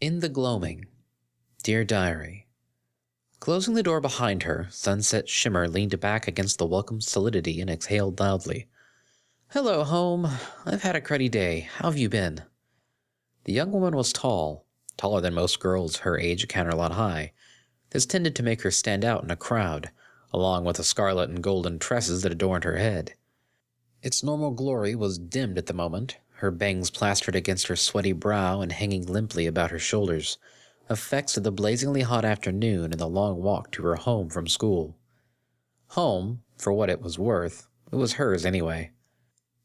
In the Gloaming. Dear Diary. Closing the door behind her, Sunset Shimmer leaned back against the welcome solidity and exhaled loudly. Hello, home. I've had a cruddy day. How have you been? The young woman was tall, taller than most girls her age at Counterlot High. This tended to make her stand out in a crowd, along with the scarlet and golden tresses that adorned her head. Its normal glory was dimmed at the moment, her bangs plastered against her sweaty brow and hanging limply about her shoulders, effects of the blazingly hot afternoon and the long walk to her home from school. Home, for what it was worth, it was hers anyway.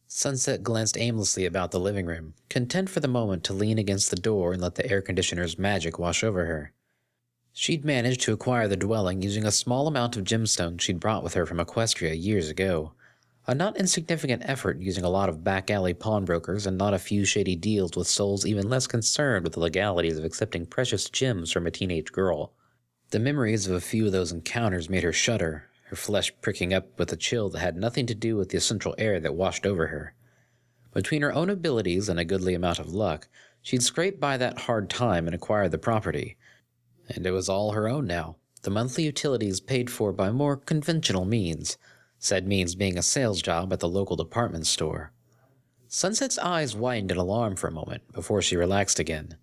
Sunset glanced aimlessly about the living room, content for the moment to lean against the door and let the air conditioner's magic wash over her. She'd managed to acquire the dwelling using a small amount of gemstones she'd brought with her from Equestria years ago. A not insignificant effort using a lot of back-alley pawnbrokers and not a few shady deals with souls even less concerned with the legalities of accepting precious gems from a teenage girl. The memories of a few of those encounters made her shudder, her flesh pricking up with a chill that had nothing to do with the essential air that washed over her. Between her own abilities and a goodly amount of luck, she'd scraped by that hard time and acquired the property. And it was all her own now, the monthly utilities paid for by more conventional means, said means being a sales job at the local department store. Sunset's eyes widened in alarm for a moment before she relaxed again.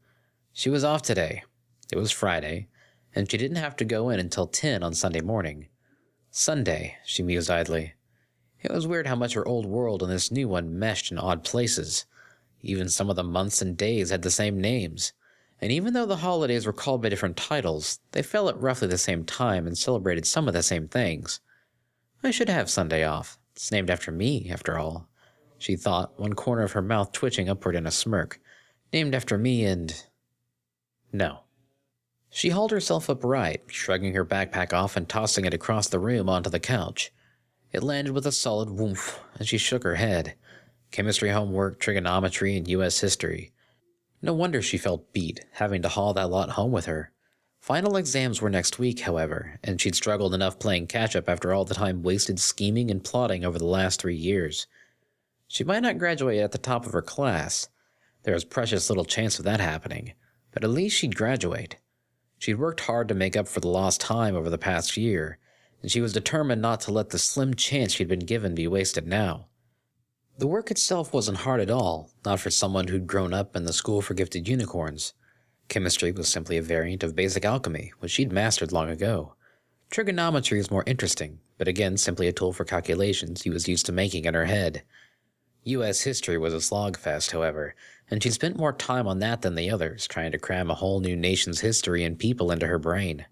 She was off today. It was Friday, and she didn't have to go in until 10 on Sunday morning. Sunday, she mused idly. It was weird how much her old world and this new one meshed in odd places. Even some of the months and days had the same names. And even though the holidays were called by different titles, they fell at roughly the same time and celebrated some of the same things. I should have Sunday off. It's named after me, after all, she thought, one corner of her mouth twitching upward in a smirk. Named after me and... No. She hauled herself upright, shrugging her backpack off and tossing it across the room onto the couch. It landed with a solid whoomph, and she shook her head. Chemistry homework, trigonometry, and U.S. history. No wonder she felt beat, having to haul that lot home with her. Final exams were next week, however, and she'd struggled enough playing catch-up after all the time wasted scheming and plotting over the last 3 years. She might not graduate at the top of her class. There was precious little chance of that happening, but at least she'd graduate. She'd worked hard to make up for the lost time over the past year, and she was determined not to let the slim chance she'd been given be wasted now. The work itself wasn't hard at all, not for someone who'd grown up in the school for gifted unicorns. Chemistry was simply a variant of basic alchemy, which she'd mastered long ago. Trigonometry was more interesting, but again simply a tool for calculations she was used to making in her head. U.S. history was a slogfest, however, and she'd spent more time on that than the others, trying to cram a whole new nation's history and people into her brain.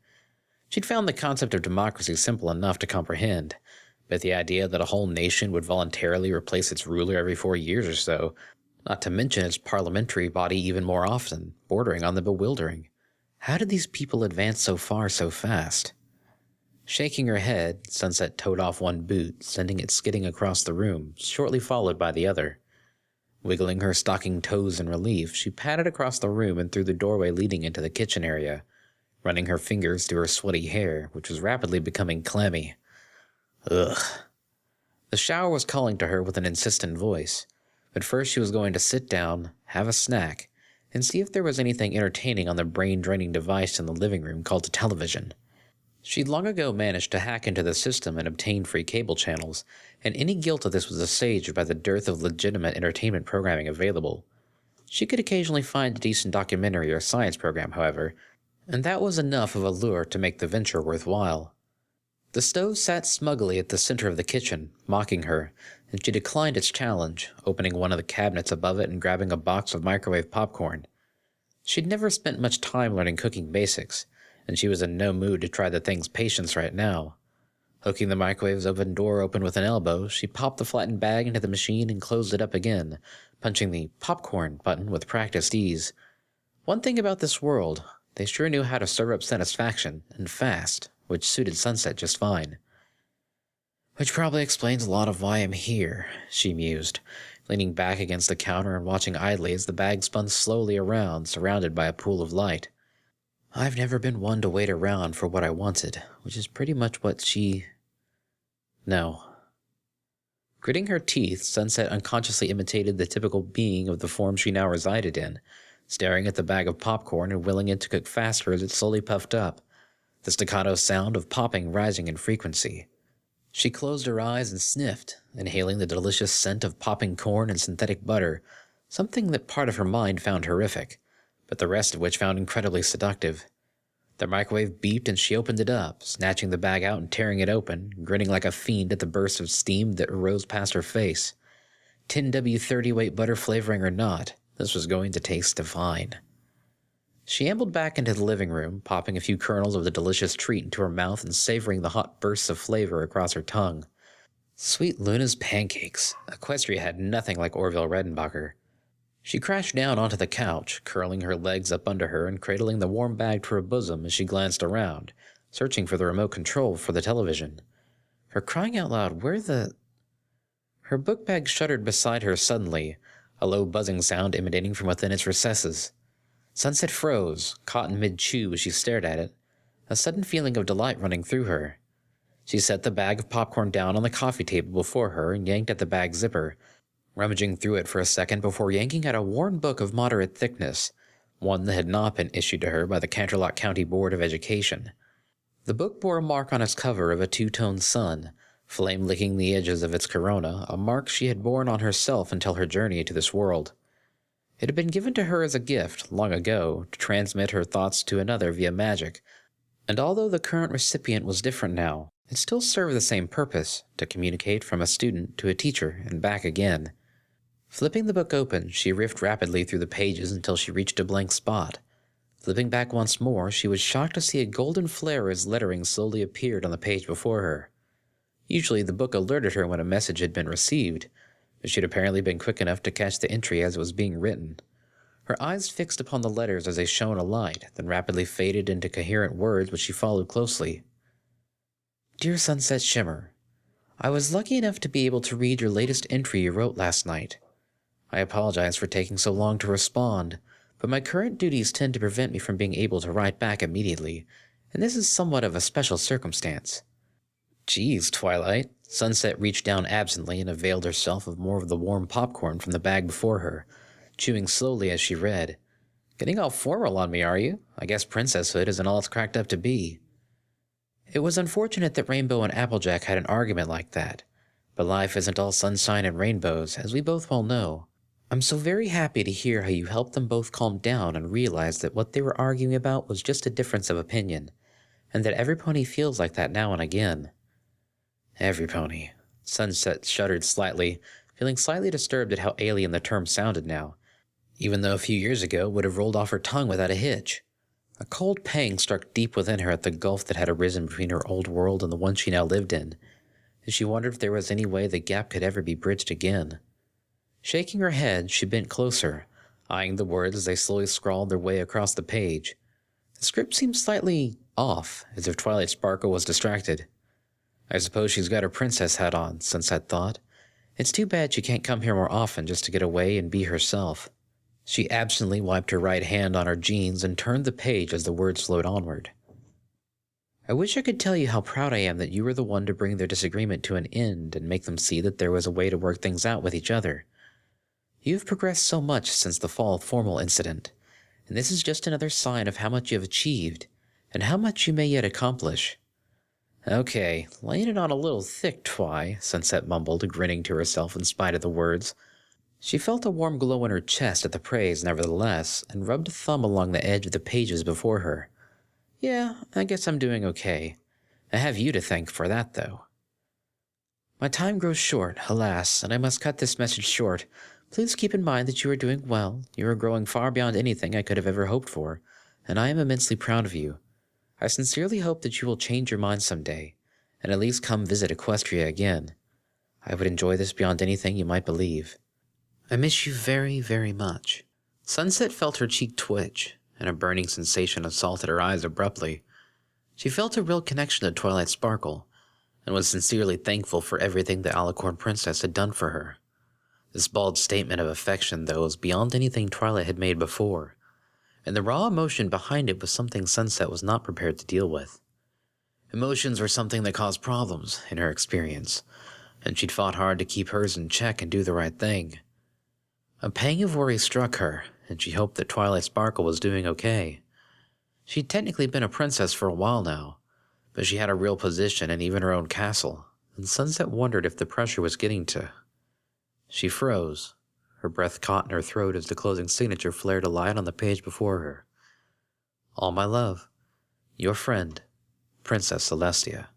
She'd found the concept of democracy simple enough to comprehend, but the idea that a whole nation would voluntarily replace its ruler every 4 years or so, not to mention its parliamentary body even more often, bordering on the bewildering. How did these people advance so far so fast? Shaking her head, Sunset toed off one boot, sending it skidding across the room, shortly followed by the other. Wiggling her stocking toes in relief, she padded across the room and through the doorway leading into the kitchen area, running her fingers through her sweaty hair, which was rapidly becoming clammy. Ugh. The shower was calling to her with an insistent voice, but first she was going to sit down, have a snack, and see if there was anything entertaining on the brain-draining device in the living room called a television. She'd long ago managed to hack into the system and obtain free cable channels, and any guilt of this was assuaged by the dearth of legitimate entertainment programming available. She could occasionally find a decent documentary or science program, however, and that was enough of a lure to make the venture worthwhile. The stove sat smugly at the center of the kitchen, mocking her, and she declined its challenge, opening one of the cabinets above it and grabbing a box of microwave popcorn. She'd never spent much time learning cooking basics, and she was in no mood to try the thing's patience right now. Hooking the microwave's oven door open with an elbow, she popped the flattened bag into the machine and closed it up again, punching the popcorn button with practiced ease. One thing about this world, they sure knew how to serve up satisfaction, and fast, which suited Sunset just fine. Which probably explains a lot of why I'm here, she mused, leaning back against the counter and watching idly as the bag spun slowly around, surrounded by a pool of light. I've never been one to wait around for what I wanted, which is pretty much what she... No. Gritting her teeth, Sunset unconsciously imitated the typical being of the form she now resided in, staring at the bag of popcorn and willing it to cook faster as it slowly puffed up, the staccato sound of popping rising in frequency. She closed her eyes and sniffed, inhaling the delicious scent of popping corn and synthetic butter, something that part of her mind found horrific, but the rest of which found incredibly seductive. The microwave beeped and she opened it up, snatching the bag out and tearing it open, grinning like a fiend at the burst of steam that arose past her face. 10W30 weight butter flavoring or not, this was going to taste divine. She ambled back into the living room, popping a few kernels of the delicious treat into her mouth and savoring the hot bursts of flavor across her tongue. Sweet Luna's pancakes. Equestria had nothing like Orville Redenbacher. She crashed down onto the couch, curling her legs up under her and cradling the warm bag to her bosom as she glanced around, searching for the remote control for the television. For crying out loud, Her book bag shuddered beside her suddenly, a low buzzing sound emanating from within its recesses. Sunset froze, caught in mid-chew as she stared at it, a sudden feeling of delight running through her. She set the bag of popcorn down on the coffee table before her and yanked at the bag zipper, rummaging through it for a second before yanking out a worn book of moderate thickness, one that had not been issued to her by the Canterlot County Board of Education. The book bore a mark on its cover of a two-toned sun, flame licking the edges of its corona, a mark she had borne on herself until her journey to this world. It had been given to her as a gift, long ago, to transmit her thoughts to another via magic, and although the current recipient was different now, it still served the same purpose, to communicate from a student to a teacher and back again. Flipping the book open, she riffed rapidly through the pages until she reached a blank spot. Flipping back once more, she was shocked to see a golden flare as lettering slowly appeared on the page before her. Usually the book alerted her when a message had been received, but she had apparently been quick enough to catch the entry as it was being written. Her eyes fixed upon the letters as they shone a light, then rapidly faded into coherent words which she followed closely. Dear Sunset Shimmer, I was lucky enough to be able to read your latest entry you wrote last night. I apologize for taking so long to respond, but my current duties tend to prevent me from being able to write back immediately, and this is somewhat of a special circumstance. Geez, Twilight. Sunset reached down absently and availed herself of more of the warm popcorn from the bag before her, chewing slowly as she read. Getting all formal on me, are you? I guess princesshood isn't all it's cracked up to be. It was unfortunate that Rainbow and Applejack had an argument like that, but life isn't all sunshine and rainbows, as we both well know. I'm so very happy to hear how you helped them both calm down and realize that what they were arguing about was just a difference of opinion, and that every pony feels like that now and again. Every pony. Sunset shuddered slightly, feeling slightly disturbed at how alien the term sounded now, even though a few years ago it would have rolled off her tongue without a hitch. A cold pang struck deep within her at the gulf that had arisen between her old world and the one she now lived in, and she wondered if there was any way the gap could ever be bridged again. Shaking her head, she bent closer, eyeing the words as they slowly scrawled their way across the page. The script seemed slightly off, as if Twilight Sparkle was distracted. I suppose she's got her princess hat on, Sunset thought. It's too bad she can't come here more often just to get away and be herself. She absently wiped her right hand on her jeans and turned the page as the words flowed onward. I wish I could tell you how proud I am that you were the one to bring their disagreement to an end and make them see that there was a way to work things out with each other. You've progressed so much since the fall formal incident, and this is just another sign of how much you have achieved, and how much you may yet accomplish. Okay, laying it on a little thick, Twi, Sunset mumbled, grinning to herself in spite of the words. She felt a warm glow in her chest at the praise, nevertheless, and rubbed a thumb along the edge of the pages before her. Yeah, I guess I'm doing okay. I have you to thank for that, though. My time grows short, alas, and I must cut this message short. Please keep in mind that you are doing well. You are growing far beyond anything I could have ever hoped for, and I am immensely proud of you. I sincerely hope that you will change your mind someday, and at least come visit Equestria again. I would enjoy this beyond anything you might believe. I miss you very, very much. Sunset felt her cheek twitch, and a burning sensation assaulted her eyes abruptly. She felt a real connection to Twilight Sparkle, and was sincerely thankful for everything the Alicorn Princess had done for her. This bald statement of affection, though, was beyond anything Twilight had made before, and the raw emotion behind it was something Sunset was not prepared to deal with. Emotions were something that caused problems, in her experience, and she'd fought hard to keep hers in check and do the right thing. A pang of worry struck her, and she hoped that Twilight Sparkle was doing okay. She'd technically been a princess for a while now, but she had a real position and even her own castle, and Sunset wondered if the pressure was getting to. She froze. Her breath caught in her throat as the closing signature flared a light on the page before her. All my love. Your friend, Princess Celestia.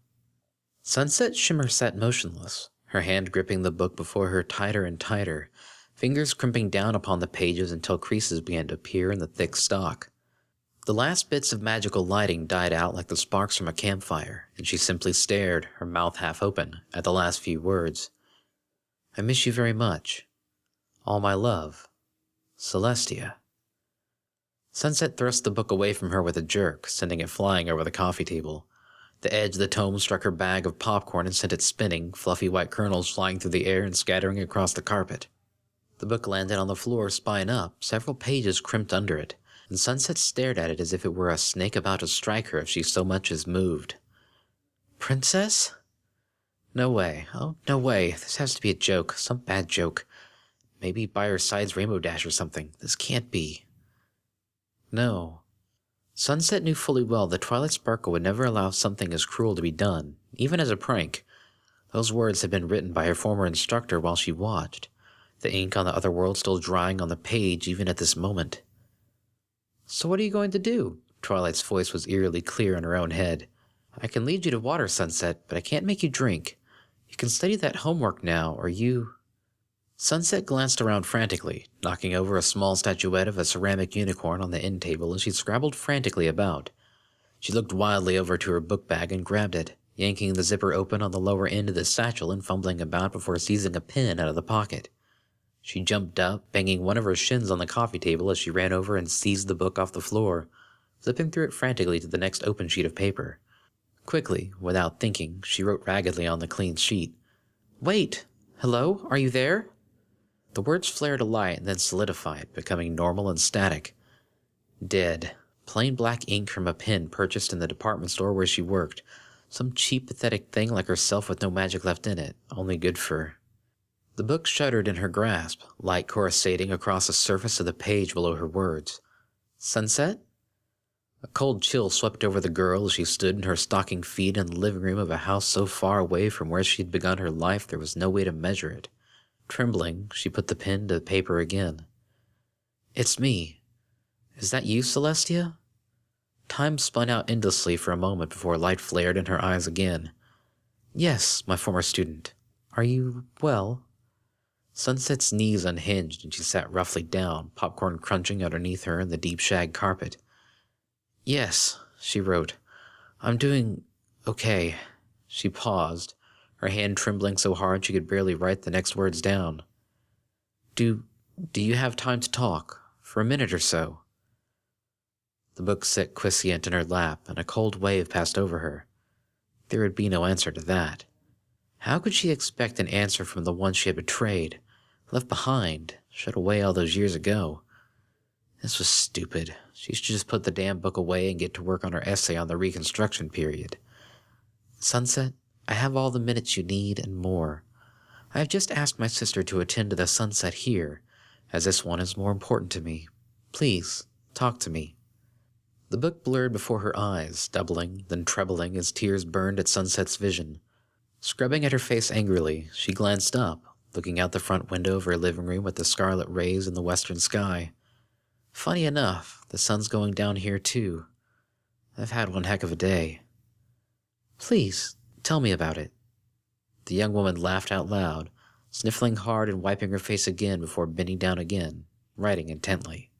Sunset Shimmer sat motionless, her hand gripping the book before her tighter and tighter, fingers crimping down upon the pages until creases began to appear in the thick stock. The last bits of magical lighting died out like the sparks from a campfire, and she simply stared, her mouth half open, at the last few words. I miss you very much. All my love. Celestia. Sunset thrust the book away from her with a jerk, sending it flying over the coffee table. The edge of the tome struck her bag of popcorn and sent it spinning, fluffy white kernels flying through the air and scattering across the carpet. The book landed on the floor, spine up, several pages crimped under it, and Sunset stared at it as if it were a snake about to strike her if she so much as moved. Princess? No way. Oh, no way. This has to be a joke. Some bad joke. Maybe by her side's Rainbow Dash or something. This can't be. No. Sunset knew fully well that Twilight Sparkle would never allow something as cruel to be done, even as a prank. Those words had been written by her former instructor while she watched, the ink on the other world still drying on the page even at this moment. So what are you going to do? Twilight's voice was eerily clear in her own head. I can lead you to water, Sunset, but I can't make you drink. You can study that homework now, or you... Sunset glanced around frantically, knocking over a small statuette of a ceramic unicorn on the end table as she scrabbled frantically about. She looked wildly over to her book bag and grabbed it, yanking the zipper open on the lower end of the satchel and fumbling about before seizing a pen out of the pocket. She jumped up, banging one of her shins on the coffee table as she ran over and seized the book off the floor, flipping through it frantically to the next open sheet of paper. Quickly, without thinking, she wrote raggedly on the clean sheet. Wait! Hello? Are you there? The words flared a light and then solidified, becoming normal and static. Dead. Plain black ink from a pen purchased in the department store where she worked. Some cheap, pathetic thing like herself with no magic left in it, only good for... The book shuddered in her grasp, light coruscating across the surface of the page below her words. Sunset? A cold chill swept over the girl as she stood in her stocking feet in the living room of a house so far away from where she had begun her life there was no way to measure it. Trembling, she put the pen to the paper again. It's me. Is that you, Celestia? Time spun out endlessly for a moment before light flared in her eyes again. Yes, my former student. Are you well? Sunset's knees unhinged and she sat roughly down, popcorn crunching underneath her in the deep shag carpet. Yes, she wrote. I'm doing okay. She paused, her hand trembling so hard she could barely write the next words down. Do you have time to talk? For a minute or so? The book sat quiescent in her lap, and a cold wave passed over her. There would be no answer to that. How could she expect an answer from the one she had betrayed, left behind, shut away all those years ago? This was stupid. She should just put the damn book away and get to work on her essay on the Reconstruction period. Sunset, I have all the minutes you need and more. I have just asked my sister to attend to the sunset here, as this one is more important to me. Please, talk to me. The book blurred before her eyes, doubling, then trebling as tears burned at Sunset's vision. Scrubbing at her face angrily, she glanced up, looking out the front window of her living room at the scarlet rays in the western sky. Funny enough, the sun's going down here too. I've had one heck of a day. Please, tell me about it. The young woman laughed out loud, sniffling hard and wiping her face again before bending down again, writing intently.